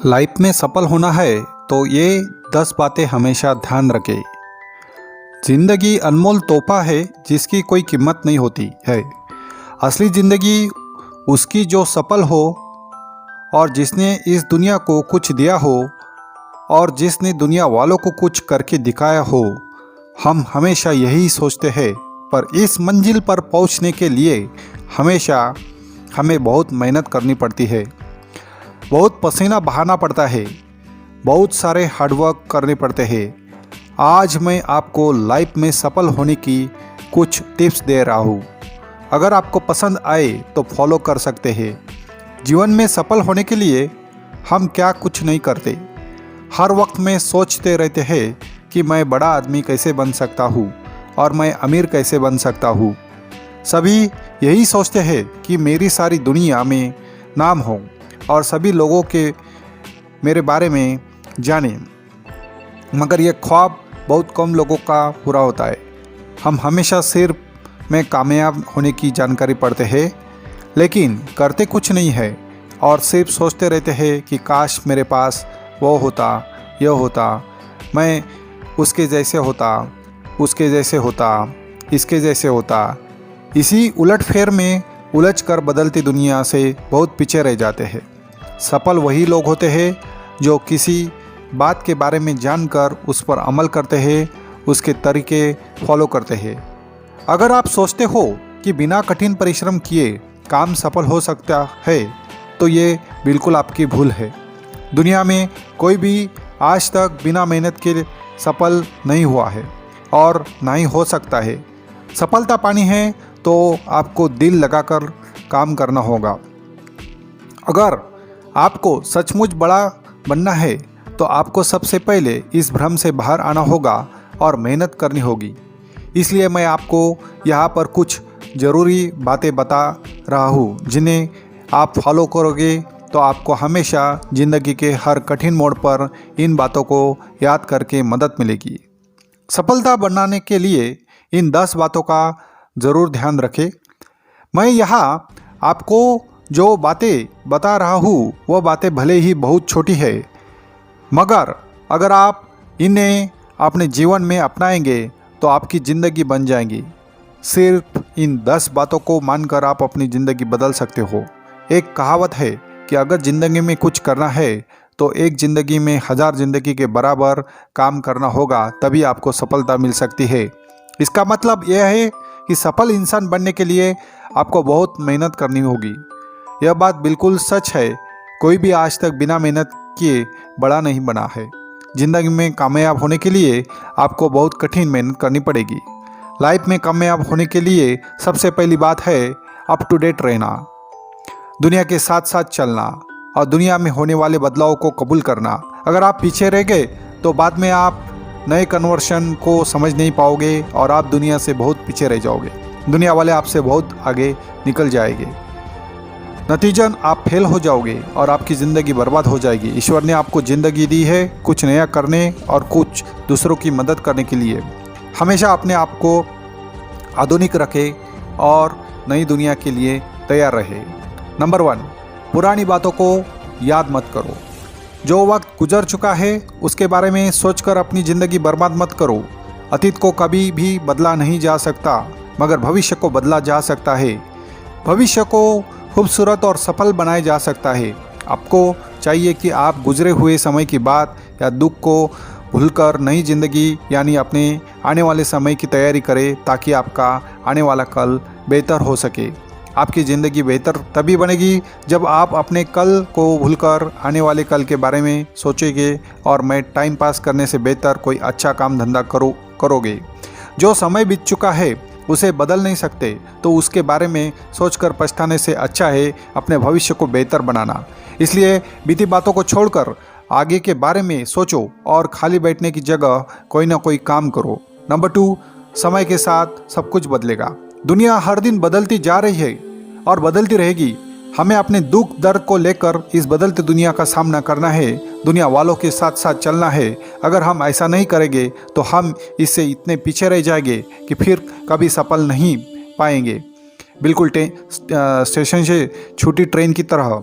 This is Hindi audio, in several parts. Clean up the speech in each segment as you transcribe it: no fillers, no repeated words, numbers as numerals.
लाइफ में सफल होना है तो ये 10 बातें हमेशा ध्यान रखें। जिंदगी अनमोल तोहफा है जिसकी कोई कीमत नहीं होती है। असली जिंदगी उसकी जो सफल हो और जिसने इस दुनिया को कुछ दिया हो और जिसने दुनिया वालों को कुछ करके दिखाया हो। हम हमेशा यही सोचते हैं, पर इस मंजिल पर पहुंचने के लिए हमेशा हमें बहुत मेहनत करनी पड़ती है, बहुत पसीना बहाना पड़ता है, बहुत सारे हार्डवर्क करने पड़ते हैं। आज मैं आपको लाइफ में सफल होने की कुछ टिप्स दे रहा हूँ। अगर आपको पसंद आए तो फॉलो कर सकते हैं। जीवन में सफल होने के लिए हम क्या कुछ नहीं करते, हर वक्त में सोचते रहते हैं कि मैं बड़ा आदमी कैसे बन सकता हूँ और मैं अमीर कैसे बन सकता हूँ। सभी यही सोचते हैं कि मेरी सारी दुनिया में नाम हो और सभी लोगों के मेरे बारे में जाने, मगर यह ख्वाब बहुत कम लोगों का पूरा होता है। हम हमेशा सिर्फ में कामयाब होने की जानकारी पढ़ते हैं, लेकिन करते कुछ नहीं है और सिर्फ सोचते रहते हैं कि काश मेरे पास वो होता, यह होता, मैं उसके जैसे होता, उसके जैसे होता, इसके जैसे होता। इसी उलटफेर में उलझ कर बदलती दुनिया से बहुत पीछे रह जाते हैं। सफल वही लोग होते हैं जो किसी बात के बारे में जानकर उस पर अमल करते हैं, उसके तरीके फॉलो करते हैं। अगर आप सोचते हो कि बिना कठिन परिश्रम किए काम सफल हो सकता है, तो ये बिल्कुल आपकी भूल है। दुनिया में कोई भी आज तक बिना मेहनत के सफल नहीं हुआ है और ना ही हो सकता है। सफलता पानी है तो आपको दिल लगाकर काम करना होगा। अगर आपको सचमुच बड़ा बनना है तो आपको सबसे पहले इस भ्रम से बाहर आना होगा और मेहनत करनी होगी। इसलिए मैं आपको यहाँ पर कुछ ज़रूरी बातें बता रहा हूँ, जिन्हें आप फॉलो करोगे तो आपको हमेशा ज़िंदगी के हर कठिन मोड़ पर इन बातों को याद करके मदद मिलेगी। सफलता बनाने के लिए इन 10 बातों का ज़रूर ध्यान रखें। मैं यहाँ आपको जो बातें बता रहा हूँ वह बातें भले ही बहुत छोटी है, मगर अगर आप इन्हें अपने जीवन में अपनाएंगे तो आपकी ज़िंदगी बन जाएगी। सिर्फ इन 10 बातों को मानकर आप अपनी ज़िंदगी बदल सकते हो। एक कहावत है कि अगर ज़िंदगी में कुछ करना है तो एक ज़िंदगी में 1000 ज़िंदगी के बराबर काम करना होगा, तभी आपको सफलता मिल सकती है। इसका मतलब यह है कि सफल इंसान बनने के लिए आपको बहुत मेहनत करनी होगी। यह बात बिल्कुल सच है। कोई भी आज तक बिना मेहनत किए बड़ा नहीं बना है। ज़िंदगी में कामयाब होने के लिए आपको बहुत कठिन मेहनत करनी पड़ेगी। लाइफ में कामयाब होने के लिए सबसे पहली बात है अप टू डेट रहना, दुनिया के साथ साथ चलना और दुनिया में होने वाले बदलाव को कबूल करना। अगर आप पीछे रह गए तो बाद में आप नए कन्वर्शन को समझ नहीं पाओगे और आप दुनिया से बहुत पीछे रह जाओगे। दुनिया वाले आपसे बहुत आगे निकल जाएंगे। नतीजन आप फेल हो जाओगे और आपकी ज़िंदगी बर्बाद हो जाएगी। ईश्वर ने आपको ज़िंदगी दी है कुछ नया करने और कुछ दूसरों की मदद करने के लिए। हमेशा अपने आप को आधुनिक रखें और नई दुनिया के लिए तैयार रहे। नंबर 1, पुरानी बातों को याद मत करो। जो वक्त गुजर चुका है उसके बारे में सोचकर अपनी ज़िंदगी बर्बाद मत करो। अतीत को कभी भी बदला नहीं जा सकता, मगर भविष्य को बदला जा सकता है। भविष्य को खूबसूरत और सफल बनाया जा सकता है। आपको चाहिए कि आप गुजरे हुए समय की बात या दुख को भूलकर नई ज़िंदगी यानी अपने आने वाले समय की तैयारी करें, ताकि आपका आने वाला कल बेहतर हो सके। आपकी ज़िंदगी बेहतर तभी बनेगी जब आप अपने कल को भूलकर आने वाले कल के बारे में सोचेंगे और मैं टाइम पास करने से बेहतर कोई अच्छा काम धंधा करोगे। जो समय बीत चुका है उसे बदल नहीं सकते, तो उसके बारे में सोचकर पछताने से अच्छा है अपने भविष्य को बेहतर बनाना। इसलिए बीती बातों को छोड़कर आगे के बारे में सोचो और खाली बैठने की जगह कोई ना कोई काम करो। नंबर 2, समय के साथ सब कुछ बदलेगा। दुनिया हर दिन बदलती जा रही है और बदलती रहेगी। हमें अपने दुख दर्द को लेकर इस बदलती दुनिया का सामना करना है, दुनिया वालों के साथ साथ चलना है। अगर हम ऐसा नहीं करेंगे तो हम इससे इतने पीछे रह जाएंगे कि फिर कभी सफल नहीं पाएंगे। बिल्कुल स्टेशन से छूटी ट्रेन की तरह।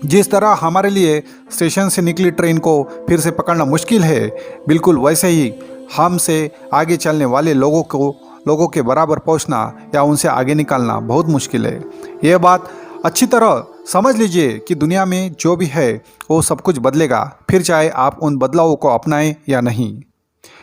जिस तरह हमारे लिए स्टेशन से निकली ट्रेन को फिर से पकड़ना मुश्किल है, बिल्कुल वैसे ही हमसे आगे चलने वाले लोगों के बराबर पहुंचना या उनसे आगे निकालना बहुत मुश्किल है। यह बात अच्छी तरह समझ लीजिए कि दुनिया में जो भी है वो सब कुछ बदलेगा, फिर चाहे आप उन बदलावों को अपनाएं या नहीं।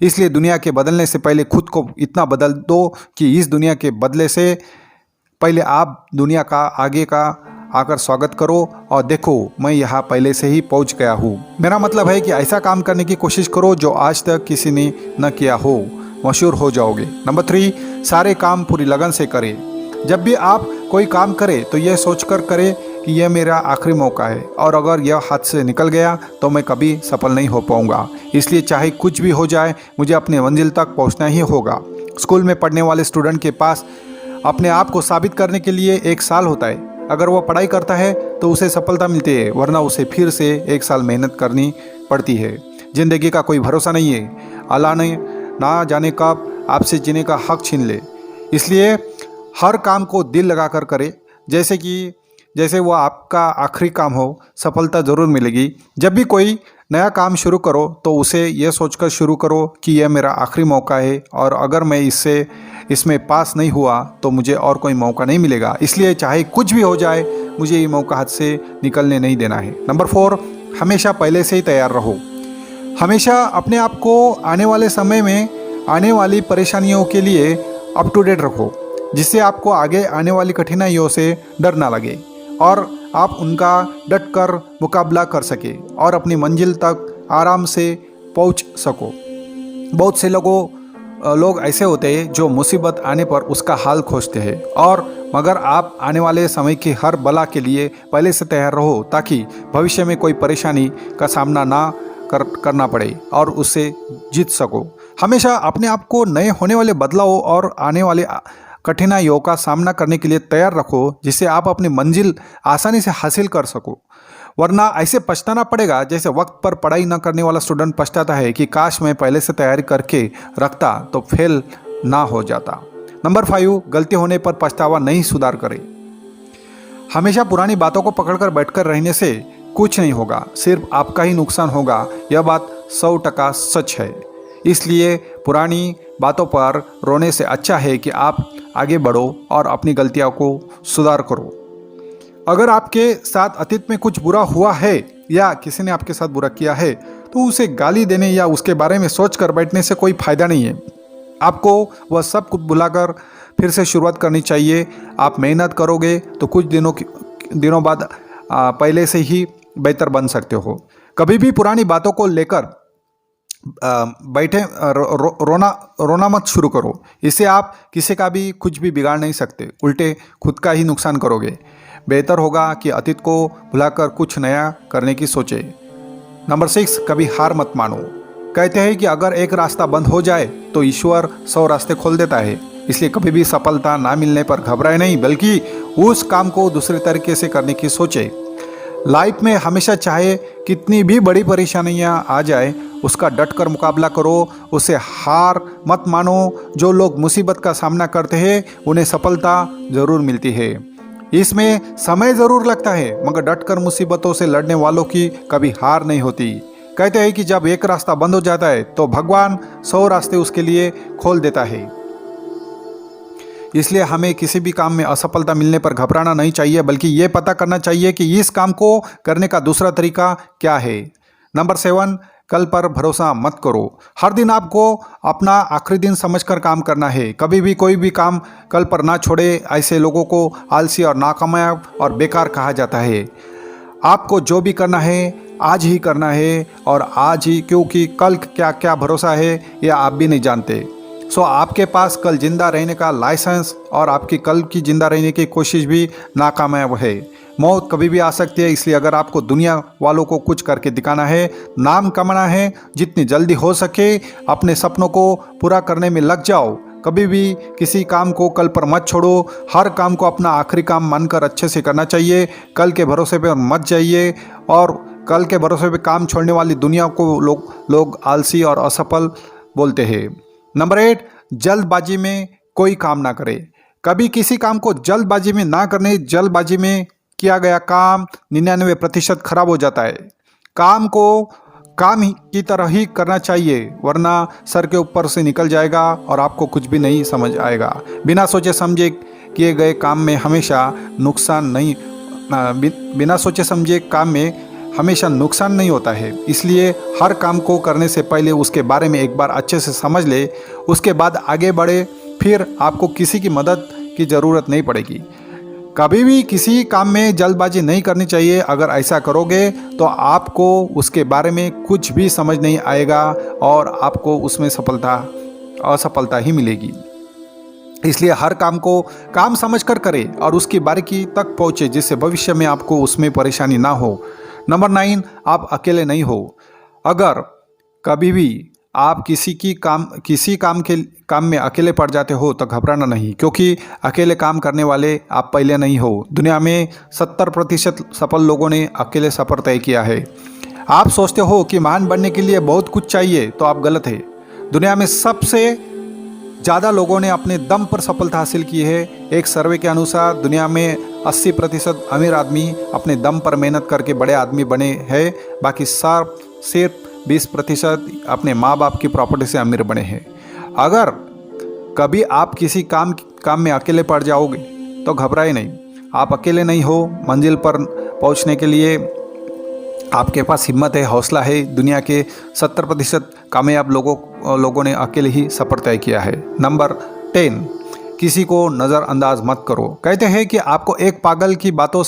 इसलिए दुनिया के बदलने से पहले खुद को इतना बदल दो कि इस दुनिया के बदले से पहले आप दुनिया का आगे का आकर स्वागत करो और देखो मैं यहाँ पहले से ही पहुँच गया हूँ। मेरा मतलब है कि ऐसा काम करने की कोशिश करो जो आज तक किसी ने न किया हो, मशहूर हो जाओगे। नंबर 3, सारे काम पूरी लगन से करें। जब भी आप कोई काम करें तो यह सोचकर करें कि यह मेरा आखिरी मौका है और अगर यह हाथ से निकल गया तो मैं कभी सफल नहीं हो पाऊंगा। इसलिए चाहे कुछ भी हो जाए मुझे अपनी मंजिल तक पहुंचना ही होगा। स्कूल में पढ़ने वाले स्टूडेंट के पास अपने आप को साबित करने के लिए 1 साल होता है। अगर वह पढ़ाई करता है तो उसे सफलता मिलती है, वरना उसे फिर से 1 साल मेहनत करनी पड़ती है। जिंदगी का कोई भरोसा नहीं है, अल्लाह ने ना जाने कब आपसे जीने का हक छीन ले। इसलिए हर काम को दिल लगाकर करें, जैसे वो आपका आखिरी काम हो। सफलता ज़रूर मिलेगी। जब भी कोई नया काम शुरू करो तो उसे यह सोचकर शुरू करो कि यह मेरा आखिरी मौका है और अगर मैं इसमें पास नहीं हुआ तो मुझे और कोई मौका नहीं मिलेगा। इसलिए चाहे कुछ भी हो जाए मुझे ये मौका हाथ से निकलने नहीं देना है। नंबर 4, हमेशा पहले से ही तैयार रहो। हमेशा अपने आप को आने वाले समय में आने वाली परेशानियों के लिए अप टू डेट रखो, जिससे आपको आगे आने वाली कठिनाइयों से डर ना लगे और आप उनका डट कर मुकाबला कर सके और अपनी मंजिल तक आराम से पहुंच सको। बहुत से लोग ऐसे होते हैं जो मुसीबत आने पर उसका हाल खोजते हैं और मगर आप आने वाले समय की हर बला के लिए पहले से तैयार रहो ताकि भविष्य में कोई परेशानी का सामना ना करना पड़े और उससे जीत सको। हमेशा अपने आप को नए होने वाले बदलावों और आने वाले कठिनाइयों का सामना करने के लिए तैयार रखो, जिससे आप अपनी मंजिल आसानी से हासिल कर सको। वरना ऐसे पछताना पड़ेगा जैसे वक्त पर पढ़ाई न करने वाला स्टूडेंट पछताता है कि काश मैं पहले से तैयारी करके रखता तो फेल ना हो जाता। नंबर 5, गलती होने पर पछतावा नहीं सुधार करें। हमेशा पुरानी बातों को पकड़कर बैठकर रहने से कुछ नहीं होगा, सिर्फ आपका ही नुकसान होगा। यह बात 100% सच है। इसलिए पुरानी बातों पर रोने से अच्छा है कि आप आगे बढ़ो और अपनी गलतियों को सुधार करो। अगर आपके साथ अतीत में कुछ बुरा हुआ है या किसी ने आपके साथ बुरा किया है तो उसे गाली देने या उसके बारे में सोच कर बैठने से कोई फायदा नहीं है। आपको वह सब कुछ भुलाकर फिर से शुरुआत करनी चाहिए। आप मेहनत करोगे तो कुछ दिनों बाद पहले से ही बेहतर बन सकते हो। कभी भी पुरानी बातों को लेकर बैठे रोना मत शुरू करो। इससे आप किसी का भी कुछ भी बिगाड़ नहीं सकते, उल्टे खुद का ही नुकसान करोगे। बेहतर होगा कि अतीत को भुलाकर कुछ नया करने की सोचे। नंबर 6, कभी हार मत मानो। कहते हैं कि अगर एक रास्ता बंद हो जाए तो ईश्वर 100 रास्ते खोल देता है। इसलिए कभी भी सफलता ना मिलने पर घबराए नहीं, बल्कि उस काम को दूसरे तरीके से करने की सोचे। लाइफ में हमेशा चाहे कितनी भी बड़ी परेशानियां आ जाए उसका डट कर मुकाबला करो, उसे हार मत मानो। जो लोग मुसीबत का सामना करते हैं उन्हें सफलता ज़रूर मिलती है। इसमें समय ज़रूर लगता है, मगर डट कर मुसीबतों से लड़ने वालों की कभी हार नहीं होती। कहते हैं कि जब एक रास्ता बंद हो जाता है तो भगवान 100 रास्ते उसके लिए खोल देता है। इसलिए हमें किसी भी काम में असफलता मिलने पर घबराना नहीं चाहिए, बल्कि ये पता करना चाहिए कि इस काम को करने का दूसरा तरीका क्या है। नंबर 7, कल पर भरोसा मत करो। हर दिन आपको अपना आखिरी दिन समझकर काम करना है। कभी भी कोई भी काम कल पर ना छोड़े। ऐसे लोगों को आलसी और नाकामयाब और बेकार कहा जाता है। आपको जो भी करना है आज ही करना है और आज ही, क्योंकि कल क्या क्या भरोसा है यह आप भी नहीं जानते। सो आपके पास कल जिंदा रहने का लाइसेंस और आपकी कल की जिंदा रहने की कोशिश भी नाकामयाब है। मौत कभी भी आ सकती है, इसलिए अगर आपको दुनिया वालों को कुछ करके दिखाना है, नाम कमाना है, जितनी जल्दी हो सके अपने सपनों को पूरा करने में लग जाओ। कभी भी किसी काम को कल पर मत छोड़ो। हर काम को अपना आखिरी काम मानकर अच्छे से करना चाहिए। कल के भरोसे पर मत जाइए और कल के भरोसे पर काम छोड़ने वाली दुनिया को लोग आलसी और असफल बोलते हैं। नंबर 8, जल्दबाजी में कोई काम ना करें। कभी किसी काम को जल्दबाजी में ना करने, जल्दबाजी में किया गया काम 99% खराब हो जाता है। काम को काम ही की तरह ही करना चाहिए, वरना सर के ऊपर से निकल जाएगा और आपको कुछ भी नहीं समझ आएगा। बिना सोचे समझे किए गए काम में हमेशा नुकसान नहीं बिना सोचे समझे काम में हमेशा नुकसान नहीं होता है। इसलिए हर काम को करने से पहले उसके बारे में एक बार अच्छे से समझ ले, उसके बाद आगे बढ़े, फिर आपको किसी की मदद की ज़रूरत नहीं पड़ेगी। कभी भी किसी काम में जल्दबाजी नहीं करनी चाहिए। अगर ऐसा करोगे तो आपको उसके बारे में कुछ भी समझ नहीं आएगा और आपको उसमें असफलता ही मिलेगी। इसलिए हर काम को काम समझकर करें और उसकी बारीकी तक पहुँचे, जिससे भविष्य में आपको उसमें परेशानी ना हो। नंबर 9, आप अकेले नहीं हो। अगर कभी भी आप किसी काम में अकेले पड़ जाते हो तो घबराना नहीं, क्योंकि अकेले काम करने वाले आप पहले नहीं हो। दुनिया में 70% सफल लोगों ने अकेले सफ़र तय किया है। आप सोचते हो कि महान बनने के लिए बहुत कुछ चाहिए, तो आप गलत है। दुनिया में सबसे ज़्यादा लोगों ने अपने दम पर सफलता हासिल की है। एक सर्वे के अनुसार दुनिया में 80% अमीर आदमी अपने दम पर मेहनत करके बड़े आदमी बने हैं, बाकी सिर्फ 20% अपने माँ बाप की प्रॉपर्टी से अमीर बने हैं। अगर कभी आप किसी काम में अकेले पड़ जाओगे तो घबराए नहीं, आप अकेले नहीं हो। मंजिल पर पहुंचने के लिए आपके पास हिम्मत है, हौसला है। दुनिया के 70% कामयाब लोगों ने अकेले ही सफ़र तय किया है। नंबर 10, किसी को नज़रअंदाज मत करो। कहते हैं कि आपको एक पागल की बातों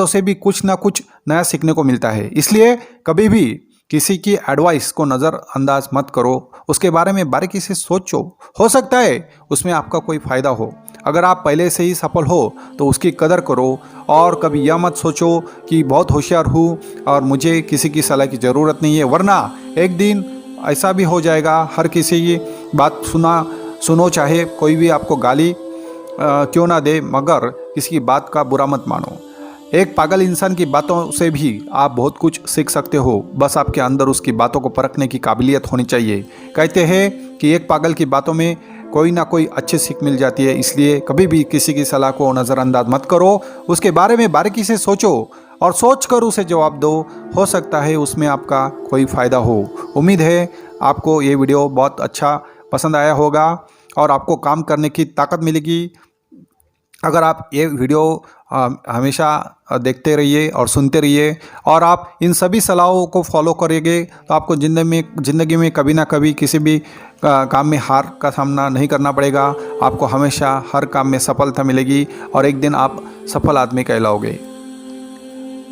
से भी कुछ ना कुछ नया सीखने को मिलता है। इसलिए कभी भी किसी की एडवाइस को नज़रअंदाज मत करो, उसके बारे में बारीकी से सोचो। हो सकता है उसमें आपका कोई फ़ायदा हो। अगर आप पहले से ही सफल हो तो उसकी कदर करो और कभी यह मत सोचो कि बहुत होशियार हूँ और मुझे किसी की सलाह की ज़रूरत नहीं है, वरना एक दिन ऐसा भी हो जाएगा। हर किसी की बात सुनो, चाहे कोई भी आपको गाली क्यों ना दे, मगर किसी की बात का बुरा मत मानो। एक पागल इंसान की बातों से भी आप बहुत कुछ सीख सकते हो, बस आपके अंदर उसकी बातों को परखने की काबिलियत होनी चाहिए। कहते हैं कि एक पागल की बातों में कोई ना कोई अच्छी सीख मिल जाती है। इसलिए कभी भी किसी की सलाह को नज़रअंदाज मत करो, उसके बारे में बारीकी से सोचो और सोच कर उसे जवाब दो। हो सकता है उसमें आपका कोई फ़ायदा हो। उम्मीद है आपको ये वीडियो बहुत अच्छा पसंद आया होगा और आपको काम करने की ताकत मिलेगी। अगर आप ये वीडियो हमेशा देखते रहिए और सुनते रहिए और आप इन सभी सलाहों को फॉलो करेंगे तो आपको ज़िंदगी में कभी ना कभी किसी भी काम में हार का सामना नहीं करना पड़ेगा। आपको हमेशा हर काम में सफलता मिलेगी और एक दिन आप सफल आदमी कहलाओगे।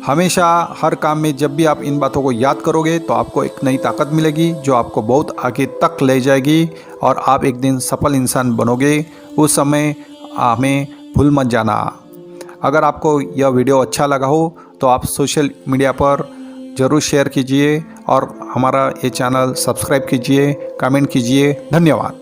हमेशा हर काम में जब भी आप इन बातों को याद करोगे तो आपको एक नई ताकत मिलेगी जो आपको बहुत आगे तक ले जाएगी और आप एक दिन सफल इंसान बनोगे। उस समय हमें भूल मत जाना। अगर आपको यह वीडियो अच्छा लगा हो तो आप सोशल मीडिया पर ज़रूर शेयर कीजिए और हमारा ये चैनल सब्सक्राइब कीजिए, कमेंट कीजिए। धन्यवाद।